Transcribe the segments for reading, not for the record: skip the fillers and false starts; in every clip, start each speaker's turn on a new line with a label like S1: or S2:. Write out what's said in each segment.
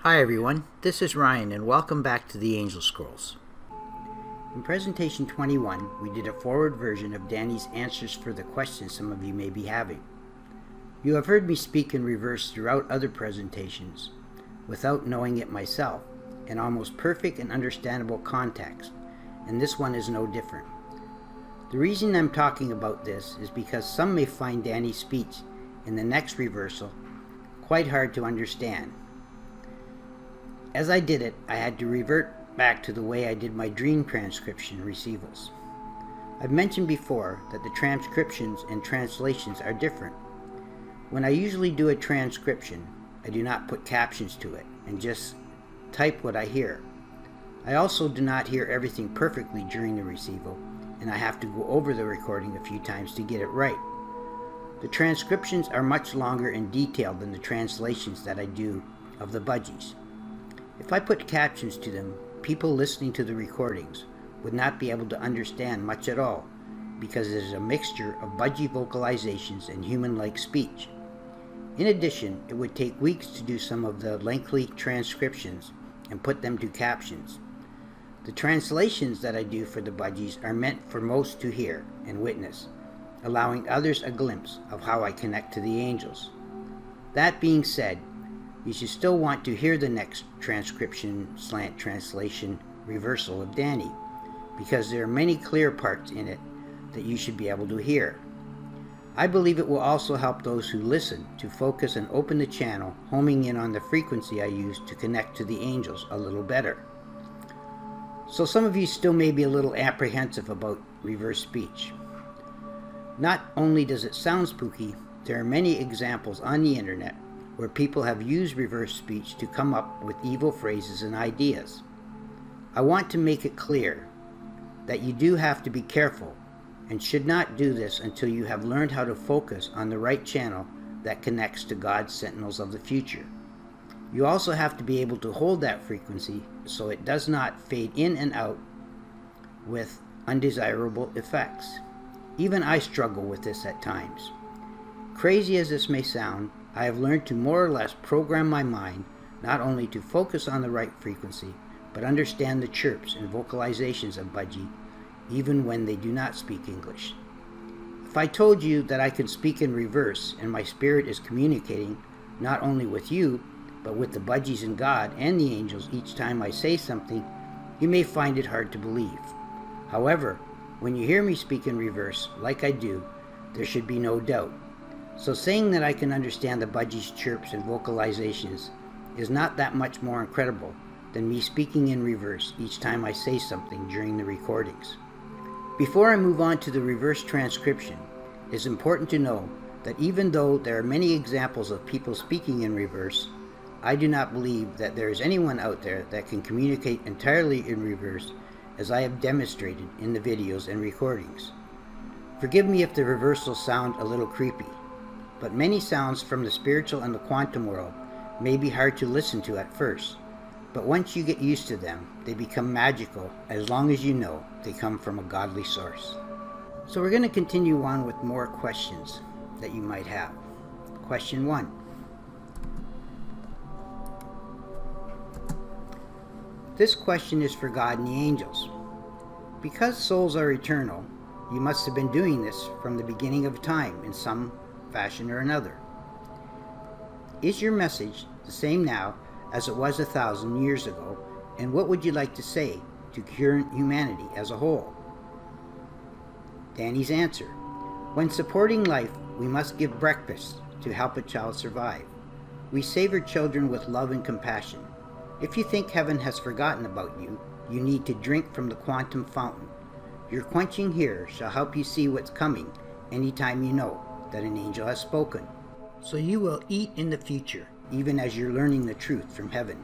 S1: Hi everyone, this is Ryan and welcome back to the Angel Scrolls. In presentation 21, we did a forward version of Danny's answers for the questions some of you may be having. You have heard me speak in reverse throughout other presentations, without knowing it myself, in almost perfect and understandable context, and this one is no different. The reason I'm talking about this is because some may find Danny's speech in the next reversal quite hard to understand. As I did it, I had to revert back to the way I did my dream transcription receivals. I've mentioned before that the transcriptions and translations are different. When I usually do a transcription, I do not put captions to it and just type what I hear. I also do not hear everything perfectly during the receival, and I have to go over the recording a few times to get it right. The transcriptions are much longer and detailed than the translations that I do of the budgies. If I put captions to them, people listening to the recordings would not be able to understand much at all because it is a mixture of budgie vocalizations and human-like speech. In addition, it would take weeks to do some of the lengthy transcriptions and put them to captions. The translations that I do for the budgies are meant for most to hear and witness, allowing others a glimpse of how I connect to the angels. That being said, you should still want to hear the next transcription/translation reversal of Danny, because there are many clear parts in it that you should be able to hear. I believe it will also help those who listen to focus and open the channel, homing in on the frequency I use to connect to the angels a little better. So some of you still may be a little apprehensive about reverse speech. Not only does it sound spooky, there are many examples on the internet where people have used reverse speech to come up with evil phrases and ideas. I want to make it clear that you do have to be careful and should not do this until you have learned how to focus on the right channel that connects to God's sentinels of the future. You also have to be able to hold that frequency so it does not fade in and out with undesirable effects. Even I struggle with this at times. Crazy as this may sound, I have learned to more or less program my mind not only to focus on the right frequency, but understand the chirps and vocalizations of budgie, even when they do not speak English. If I told you that I could speak in reverse and my spirit is communicating not only with you, but with the budgies and God and the angels each time I say something, you may find it hard to believe. However, when you hear me speak in reverse, like I do, there should be no doubt. So saying that I can understand the budgies' chirps and vocalizations is not that much more incredible than me speaking in reverse each time I say something during the recordings. Before I move on to the reverse transcription, it is important to know that even though there are many examples of people speaking in reverse, I do not believe that there is anyone out there that can communicate entirely in reverse as I have demonstrated in the videos and recordings. Forgive me if the reversals sound a little creepy, but many sounds from the spiritual and the quantum world may be hard to listen to at first, but once you get used to them, they become magical as long as you know they come from a godly source. So we're going to continue on with more questions that you might have. Question 1. This question is for God and the angels. Because souls are eternal, you must have been doing this from the beginning of time in some fashion or another. Is your message the same now as it was 1,000 years ago, and what would you like to say to current humanity as a whole? Danny's answer: when supporting life, we must give breakfast to help a child survive. We savor children with love and compassion. If you think heaven has forgotten about you, you need to drink from the quantum fountain. Your quenching here shall help you see what's coming anytime you know that an angel has spoken. So you will eat in the future, even as you're learning the truth from heaven.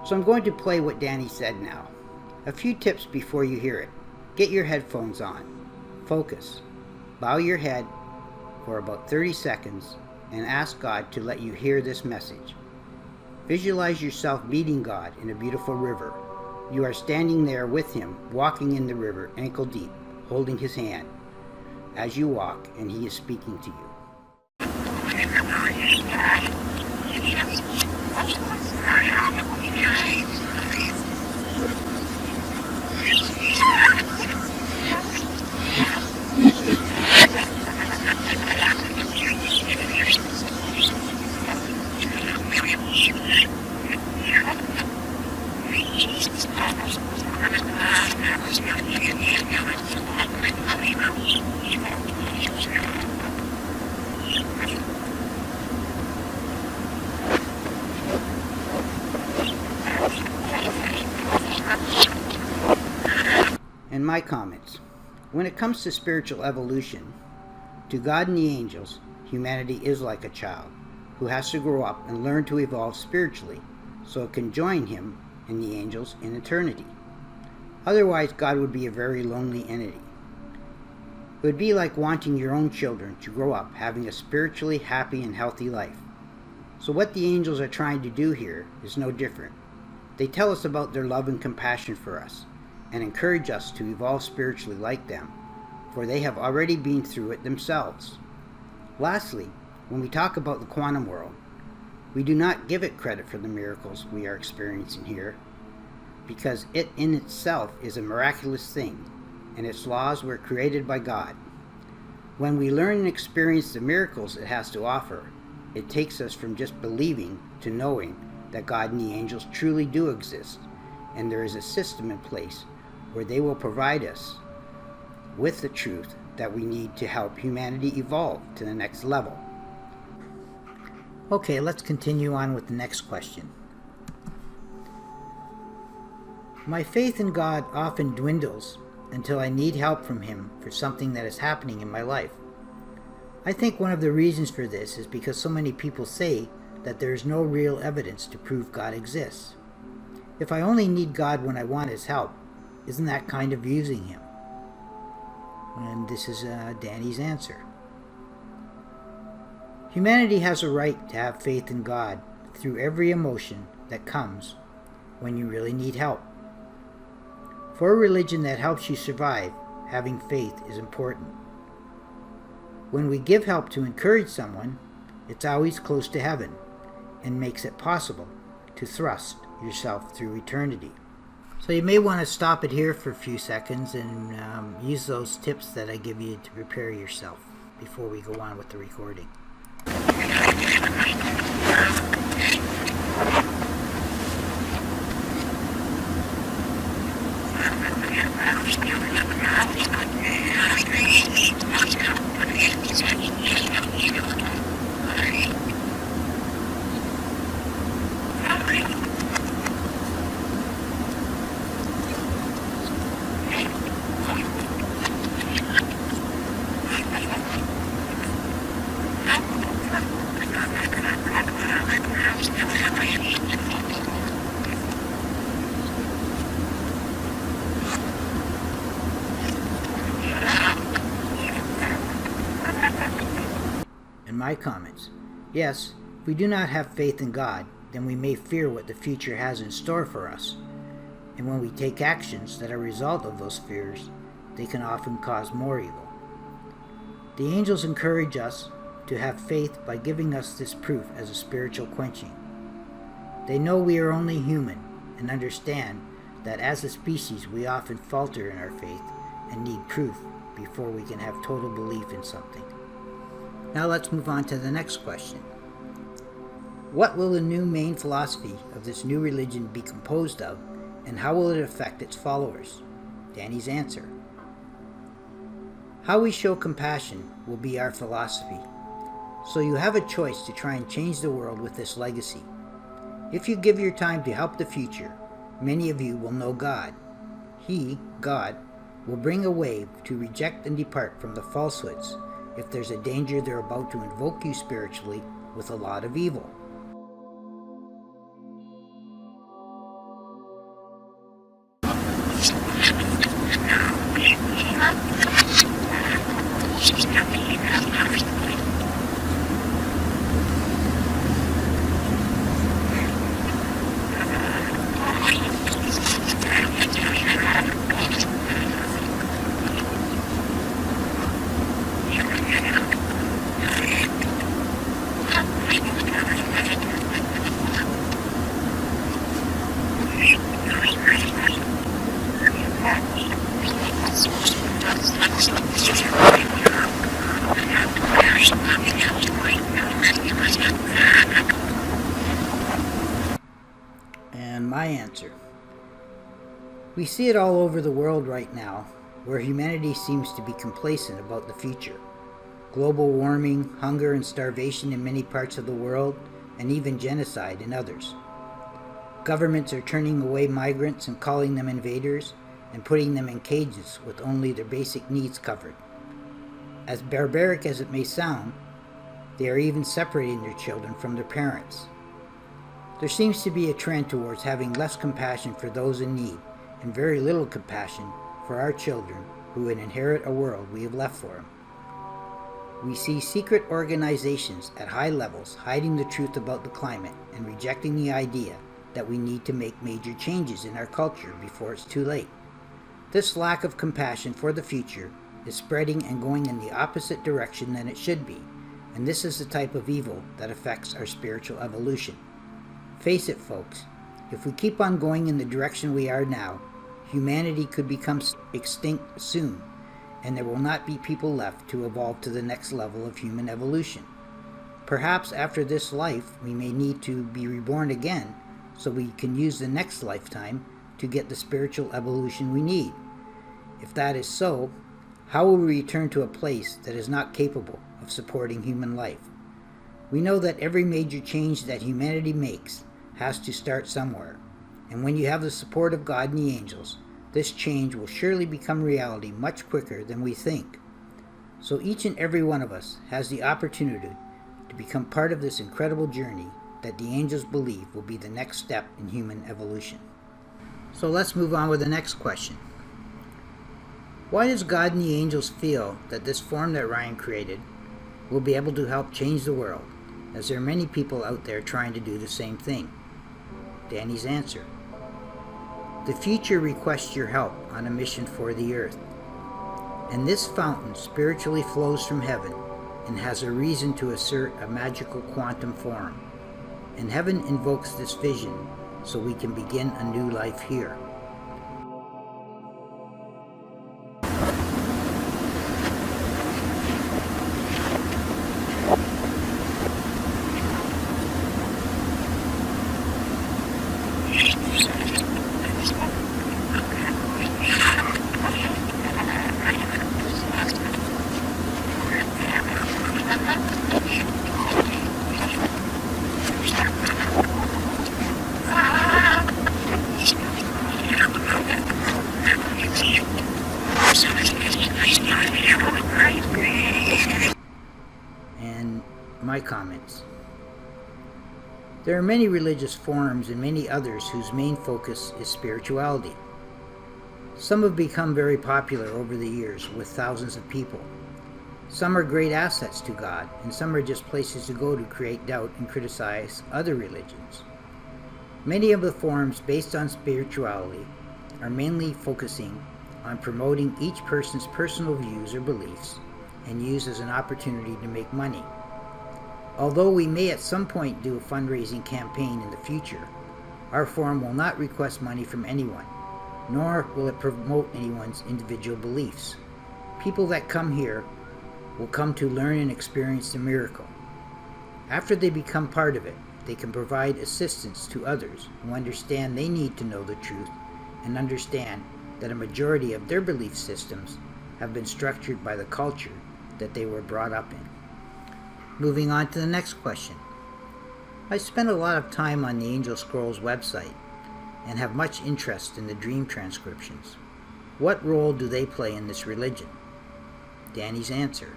S1: So I'm going to play what Danny said now. A few tips before you hear it. Get your headphones on. Focus. Bow your head for about 30 seconds and ask God to let you hear this message. Visualize yourself meeting God in a beautiful river. You are standing there with Him, walking in the river, ankle deep, holding His hand as you walk, and He is speaking to you. And my comments. When it comes to spiritual evolution, to God and the angels, humanity is like a child who has to grow up and learn to evolve spiritually so it can join him and the angels in eternity. Otherwise, God would be a very lonely entity. It would be like wanting your own children to grow up having a spiritually happy and healthy life. So what the angels are trying to do here is no different. They tell us about their love and compassion for us and encourage us to evolve spiritually like them, for they have already been through it themselves. Lastly, when we talk about the quantum world, we do not give it credit for the miracles we are experiencing here, because it in itself is a miraculous thing, and its laws were created by God. When we learn and experience the miracles it has to offer, it takes us from just believing to knowing that God and the angels truly do exist, and there is a system in place where they will provide us with the truth that we need to help humanity evolve to the next level. Okay, let's continue on with the next question. My faith in God often dwindles until I need help from Him for something that is happening in my life. I think one of the reasons for this is because so many people say that there is no real evidence to prove God exists. If I only need God when I want His help, isn't that kind of using Him? And this is Danny's answer. Humanity has a right to have faith in God through every emotion that comes when you really need help. For a religion that helps you survive, having faith is important. When we give help to encourage someone, it's always close to heaven and makes it possible to thrust yourself through eternity. So you may want to stop it here for a few seconds and use those tips that I give you to prepare yourself before we go on with the recording. My comments. Yes, if we do not have faith in God, then we may fear what the future has in store for us. And when we take actions that are a result of those fears, they can often cause more evil. The angels encourage us to have faith by giving us this proof as a spiritual quenching. They know we are only human and understand that as a species we often falter in our faith and need proof before we can have total belief in something. Now let's move on to the next question. What will the new main philosophy of this new religion be composed of, and how will it affect its followers? Danny's answer. How we show compassion will be our philosophy. So you have a choice to try and change the world with this legacy. If you give your time to help the future, many of you will know God. He, God, will bring a wave to reject and depart from the falsehoods if there's a danger they're about to invoke you spiritually with a lot of evil. And my answer. We see it all over the world right now, where humanity seems to be complacent about the future. Global warming, hunger and starvation in many parts of the world, and even genocide in others. Governments are turning away migrants and calling them invaders, and putting them in cages with only their basic needs covered. As barbaric as it may sound, they are even separating their children from their parents. There seems to be a trend towards having less compassion for those in need, and very little compassion for our children who would inherit a world we have left for them. We see secret organizations at high levels hiding the truth about the climate and rejecting the idea that we need to make major changes in our culture before it's too late. This lack of compassion for the future is spreading and going in the opposite direction than it should be, and this is the type of evil that affects our spiritual evolution. Face it, folks, if we keep on going in the direction we are now, humanity could become extinct soon, and there will not be people left to evolve to the next level of human evolution. Perhaps after this life, we may need to be reborn again, so we can use the next lifetime to get the spiritual evolution we need. If that is so, how will we return to a place that is not capable of supporting human life? We know that every major change that humanity makes has to start somewhere, and when you have the support of God and the angels, this change will surely become reality much quicker than we think. So each and every one of us has the opportunity to become part of this incredible journey that the angels believe will be the next step in human evolution. So let's move on with the next question. Why does God and the angels feel that this form that Ryan created will be able to help change the world, as there are many people out there trying to do the same thing? Danny's answer. The future requests your help on a mission for the earth. And this fountain spiritually flows from heaven and has a reason to assert a magical quantum form. And heaven invokes this vision so we can begin a new life here. And my comments. There are many religious forms and many others whose main focus is spirituality. Some have become very popular over the years with thousands of people. Some are great assets to God, and some are just places to go to create doubt and criticize other religions. Many of the forms based on spirituality are mainly focusing on promoting each person's personal views or beliefs and used as an opportunity to make money. Although we may at some point do a fundraising campaign in the future, our forum will not request money from anyone, nor will it promote anyone's individual beliefs. People that come here will come to learn and experience the miracle. After they become part of it, they can provide assistance to others who understand they need to know the truth and understand that a majority of their belief systems have been structured by the culture that they were brought up in. Moving on to the next question. I spent a lot of time on the Angel Scrolls website and have much interest in the dream transcriptions. What role do they play in this religion? Danny's answer.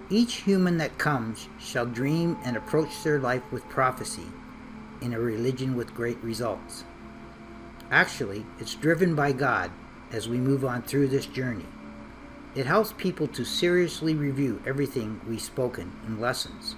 S1: Each human that comes shall dream and approach their life with prophecy in a religion with great results. Actually, it's driven by God as we move on through this journey. It helps people to seriously review everything we've spoken in lessons.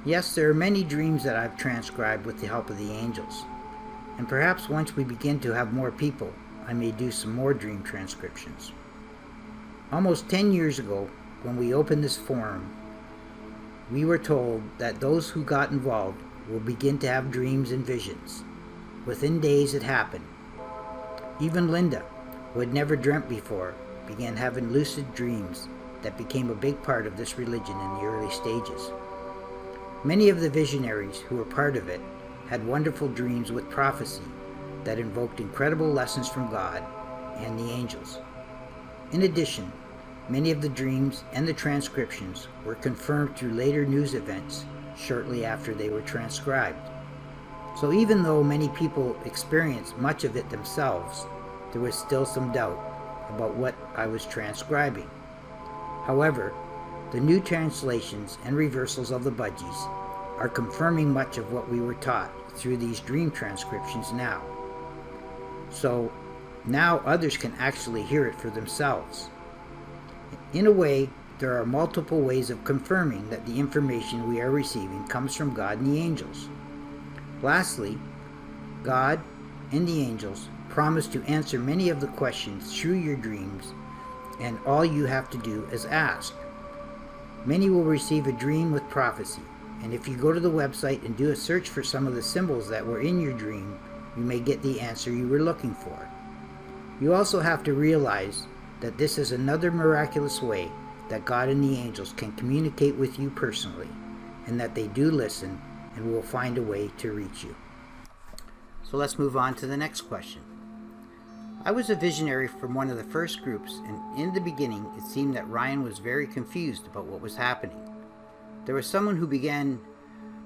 S1: Yes, there are many dreams that I've transcribed with the help of the angels, and perhaps once we begin to have more people, I may do some more dream transcriptions. Almost 10 years ago, when we opened this forum, we were told that those who got involved will begin to have dreams and visions. Within days it happened. Even Linda, who had never dreamt before, began having lucid dreams that became a big part of this religion in the early stages. Many of the visionaries who were part of it had wonderful dreams with prophecy that invoked incredible lessons from God and the angels. In addition, many of the dreams and the transcriptions were confirmed through later news events shortly after they were transcribed. So even though many people experienced much of it themselves, there was still some doubt about what I was transcribing. However, the new translations and reversals of the budgies are confirming much of what we were taught through these dream transcriptions now. So now others can actually hear it for themselves. In a way, there are multiple ways of confirming that the information we are receiving comes from God and the angels. Lastly, God and the angels promise to answer many of the questions through your dreams, and all you have to do is ask. Many will receive a dream with prophecy, and if you go to the website and do a search for some of the symbols that were in your dream, you may get the answer you were looking for. You also have to realize that this is another miraculous way that God and the angels can communicate with you personally, and that they do listen and will find a way to reach you. So let's move on to the next question. I was a visionary from one of the first groups, and in the beginning it seemed that Ryan was very confused about what was happening. There was someone who began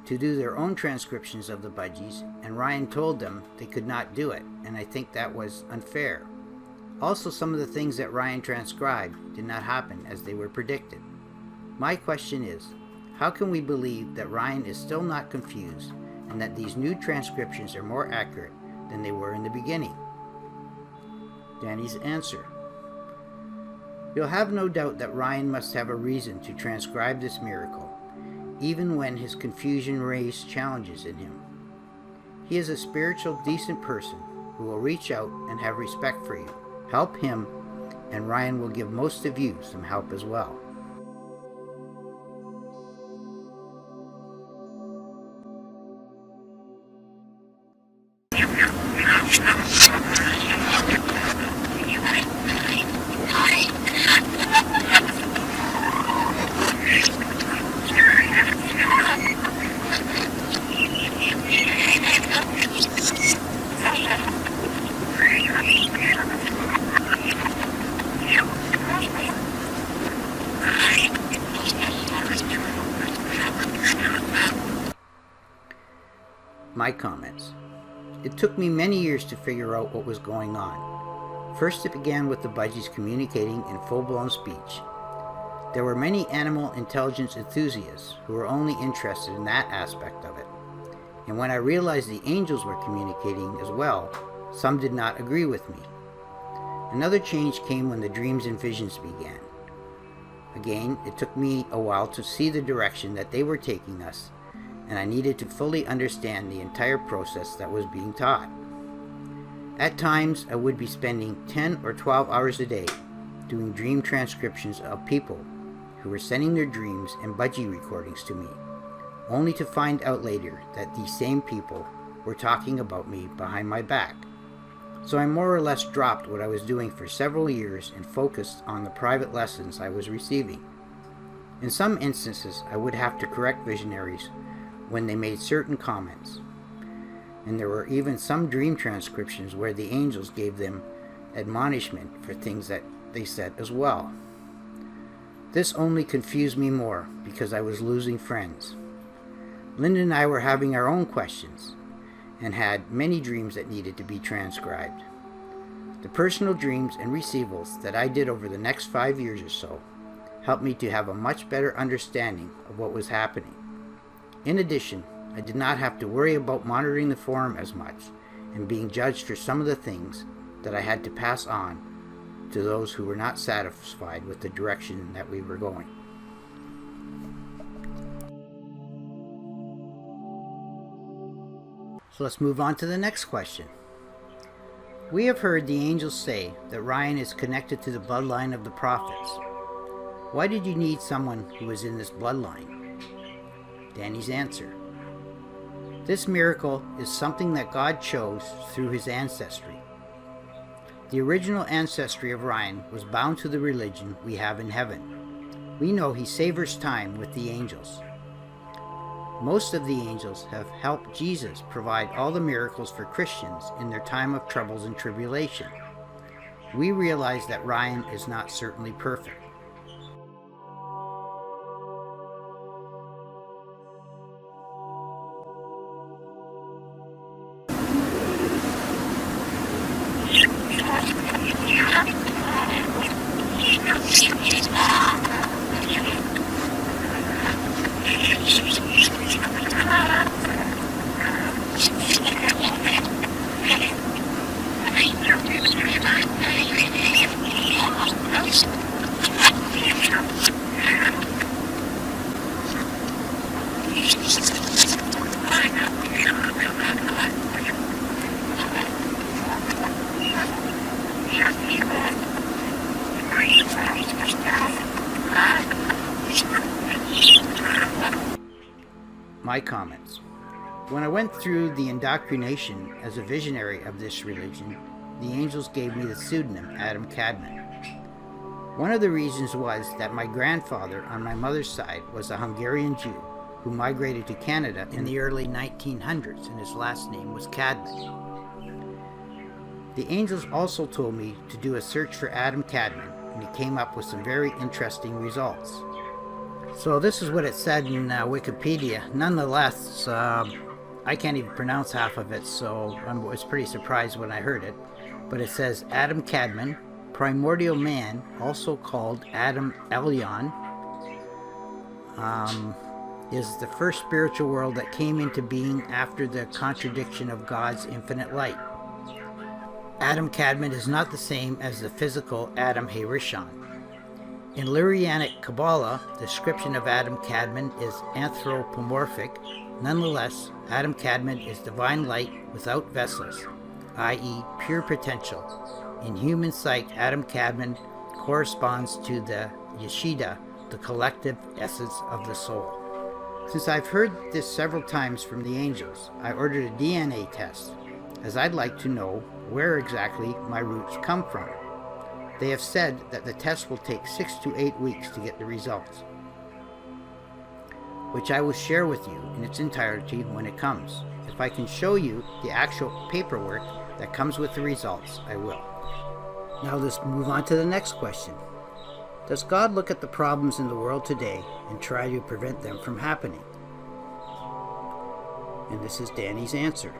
S1: to do their own transcriptions of the budgies, and Ryan told them they could not do it, and I think that was unfair. Also, some of the things that Ryan transcribed did not happen as they were predicted. My question is, how can we believe that Ryan is still not confused and that these new transcriptions are more accurate than they were in the beginning? Danny's answer. You'll have no doubt that Ryan must have a reason to transcribe this miracle, even when his confusion raised challenges in him. He is a spiritual, decent person who will reach out and have respect for you. Help him, and Ryan will give most of you some help as well. My comments. It took me many years to figure out what was going on. First, it began with the budgies communicating in full-blown speech. There were many animal intelligence enthusiasts who were only interested in that aspect of it. And when I realized the angels were communicating as well, some did not agree with me. Another change came when the dreams and visions began. Again, it took me a while to see the direction that they were taking us, and I needed to fully understand the entire process that was being taught. At times, I would be spending 10 or 12 hours a day doing dream transcriptions of people who were sending their dreams and budgie recordings to me, only to find out later that these same people were talking about me behind my back. So I more or less dropped what I was doing for several years and focused on the private lessons I was receiving. In some instances, I would have to correct visionaries when they made certain comments. And there were even some dream transcriptions where the angels gave them admonishment for things that they said as well. This only confused me more because I was losing friends. Linda and I were having our own questions and had many dreams that needed to be transcribed. The personal dreams and receivals that I did over the next 5 years or so helped me to have a much better understanding of what was happening. In addition, I did not have to worry about monitoring the forum as much and being judged for some of the things that I had to pass on to those who were not satisfied with the direction that we were going. So let's move on to the next question. We have heard the angels say that Ryan is connected to the bloodline of the prophets. Why did you need someone who was in this bloodline? Danny's answer. This miracle is something that God chose through his ancestry. The original ancestry of Ryan was bound to the religion we have in heaven. We know he savors time with the angels. Most of the angels have helped Jesus provide all the miracles for Christians in their time of troubles and tribulation. We realize that Ryan is not certainly perfect. My comments. When I went through the indoctrination as a visionary of this religion, the angels gave me the pseudonym Adam Cadman. One of the reasons was that my grandfather on my mother's side was a Hungarian Jew who migrated to Canada in the early 1900s, and his last name was Cadman. The angels also told me to do a search for Adam Cadman, and he came up with some very interesting results. So this is what it said in Wikipedia. Nonetheless, I can't even pronounce half of it, so I was pretty surprised when I heard it. But it says Adam Cadman, primordial man, also called Adam Elyon, is the first spiritual world that came into being after the contradiction of God's infinite light. Adam Cadman is not the same as the physical Adam Harishon. In Lurianic Kabbalah, the description of Adam Cadman is anthropomorphic. Nonetheless, Adam Cadman is divine light without vessels, i.e. pure potential. In human sight, Adam Cadman corresponds to the Yeshida, the collective essence of the soul. Since I've heard this several times from the angels, I ordered a DNA test, as I'd like to know where exactly my roots come from. They have said that the test will take 6 to 8 weeks to get the results, which I will share with you in its entirety when it comes. If I can show you the actual paperwork that comes with the results, I will. Now let's move on to the next question. Does God look at the problems in the world today and try to prevent them from happening? And this is Danny's answer.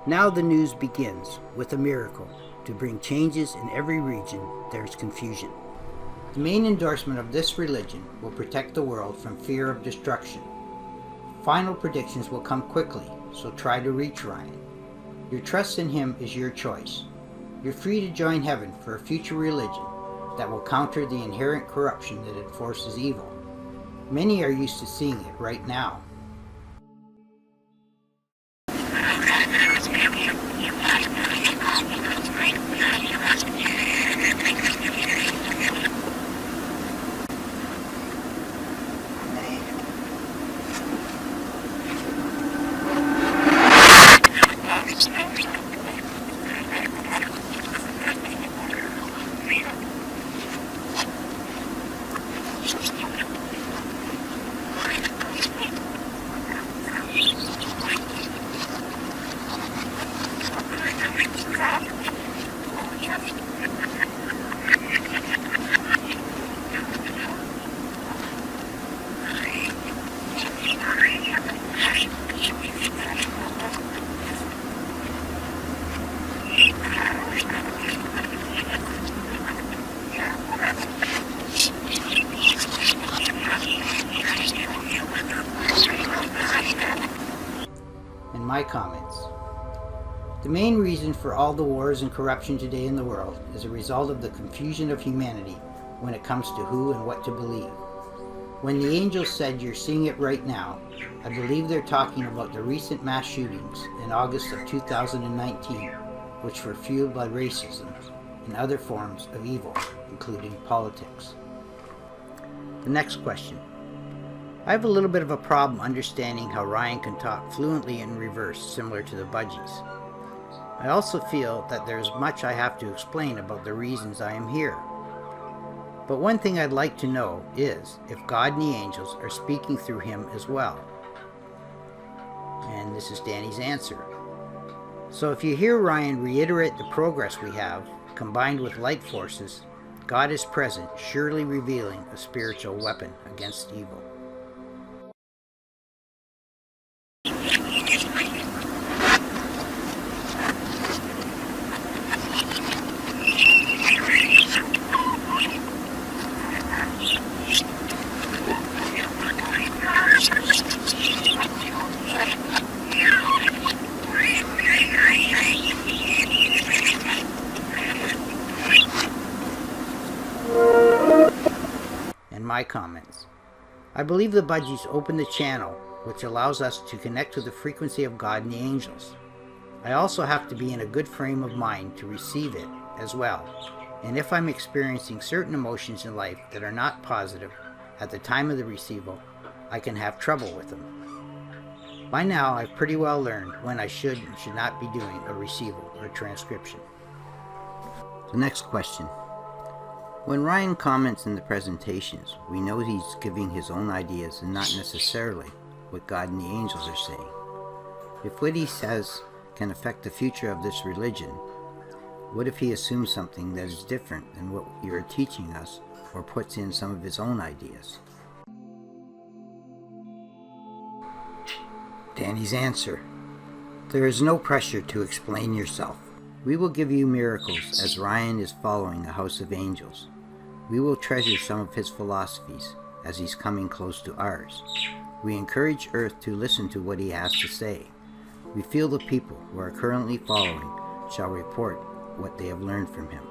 S1: Now the news begins with a miracle. To bring changes in every region, there's confusion. The main endorsement of this religion will protect the world from fear of destruction. Final predictions will come quickly, so try to reach Ryan. Your trust in him is your choice. You're free to join heaven for a future religion that will counter the inherent corruption that enforces evil. Many are used to seeing it right now. My comments. The main reason for all the wars and corruption today in the world is a result of the confusion of humanity when it comes to who and what to believe. When the angels said you're seeing it right now, I believe they're talking about the recent mass shootings in August of 2019, which were fueled by racism and other forms of evil, including politics. The next question. I have a little bit of a problem understanding how Ryan can talk fluently in reverse, similar to the budgies. I also feel that there is much I have to explain about the reasons I am here. But one thing I'd like to know is if God and the angels are speaking through him as well. And this is Danny's answer. So if you hear Ryan reiterate the progress we have, combined with light forces, God is present, surely revealing a spiritual weapon against evil. My comments. I believe the budgies open the channel, which allows us to connect to the frequency of God and the angels. I also have to be in a good frame of mind to receive it as well, and if I'm experiencing certain emotions in life that are not positive at the time of the receival, I can have trouble with them. By now, I've pretty well learned when I should and should not be doing a receival or transcription. The next question. When Ryan comments in the presentations, we know he's giving his own ideas and not necessarily what God and the angels are saying. If what he says can affect the future of this religion, what if he assumes something that is different than what you're teaching us or puts in some of his own ideas? Danny's answer. There is no pressure to explain yourself. We will give you miracles as Ryan is following the House of Angels. We will treasure some of his philosophies as he's coming close to ours. We encourage Earth to listen to what he has to say. We feel the people who are currently following shall report what they have learned from him.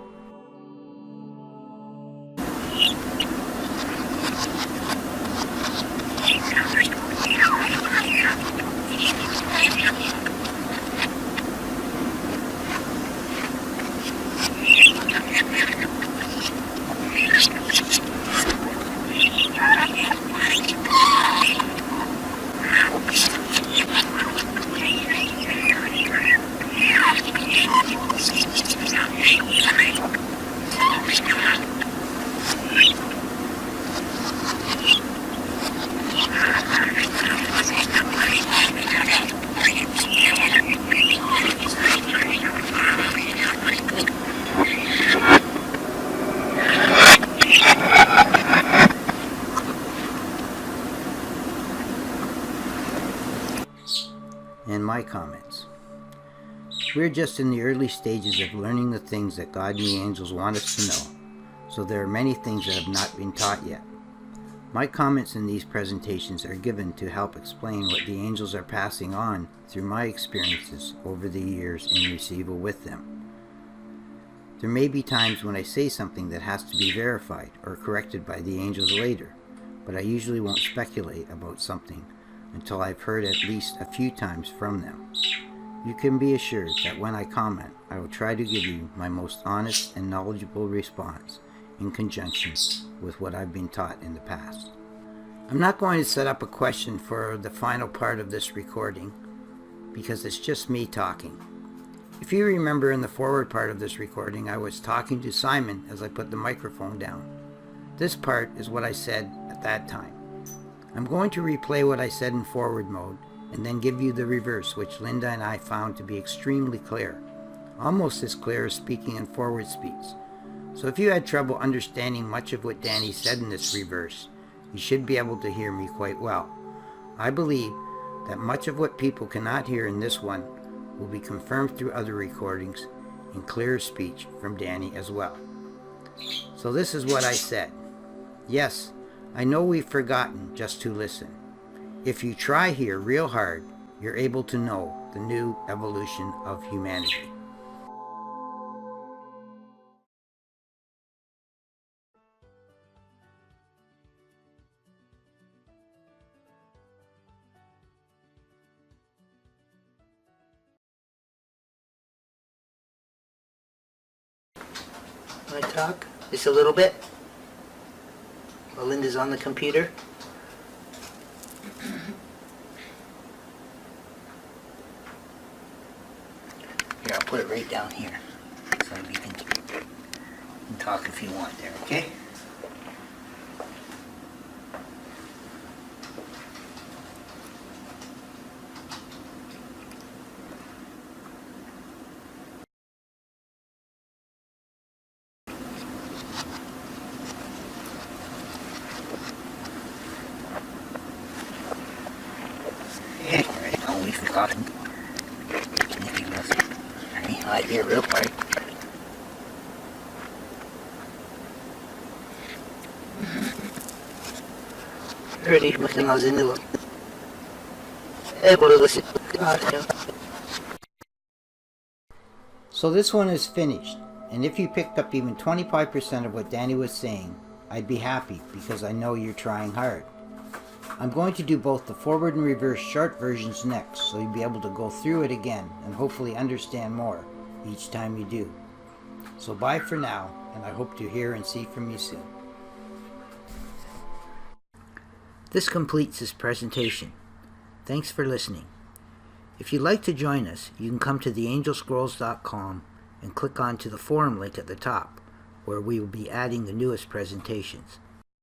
S1: And my comments. We're just in the early stages of learning the things that God and the angels want us to know, so there are many things that have not been taught yet. My comments in these presentations are given to help explain what the angels are passing on through my experiences over the years in receival with them. There may be times when I say something that has to be verified or corrected by the angels later, but I usually won't speculate about something until I've heard at least a few times from them. You can be assured that when I comment, I will try to give you my most honest and knowledgeable response in conjunction with what I've been taught in the past. I'm not going to set up a question for the final part of this recording because it's just me talking. If you remember in the forward part of this recording, I was talking to Simon as I put the microphone down. This part is what I said at that time. I'm going to replay what I said in forward mode and then give you the reverse, which Linda and I found to be extremely clear, almost as clear as speaking in forward speech. So if you had trouble understanding much of what Danny said in this reverse, you should be able to hear me quite well. I believe that much of what people cannot hear in this one will be confirmed through other recordings in clearer speech from Danny as well. So this is what I said. Yes, I know we've forgotten just to listen. If you try here real hard, you're able to know the new evolution of humanity. I talk? Just a little bit? While Linda's on the computer? Here, I'll put it right down here. So you can talk if you want there, okay? Alright, I'll leave the cotton. Hide here real quick. Ready, looking out in the look. Able to listen. So this one is finished, and if you picked up even 25% of what Danny was saying, I'd be happy because I know you're trying hard. I'm going to do both the forward and reverse short versions next, so you'll be able to go through it again and hopefully understand more each time you do. So bye for now, and I hope to hear and see from you soon. This completes this presentation. Thanks for listening. If you'd like to join us, you can come to theangelscrolls.com and click onto the forum link at the top, where we will be adding the newest presentations.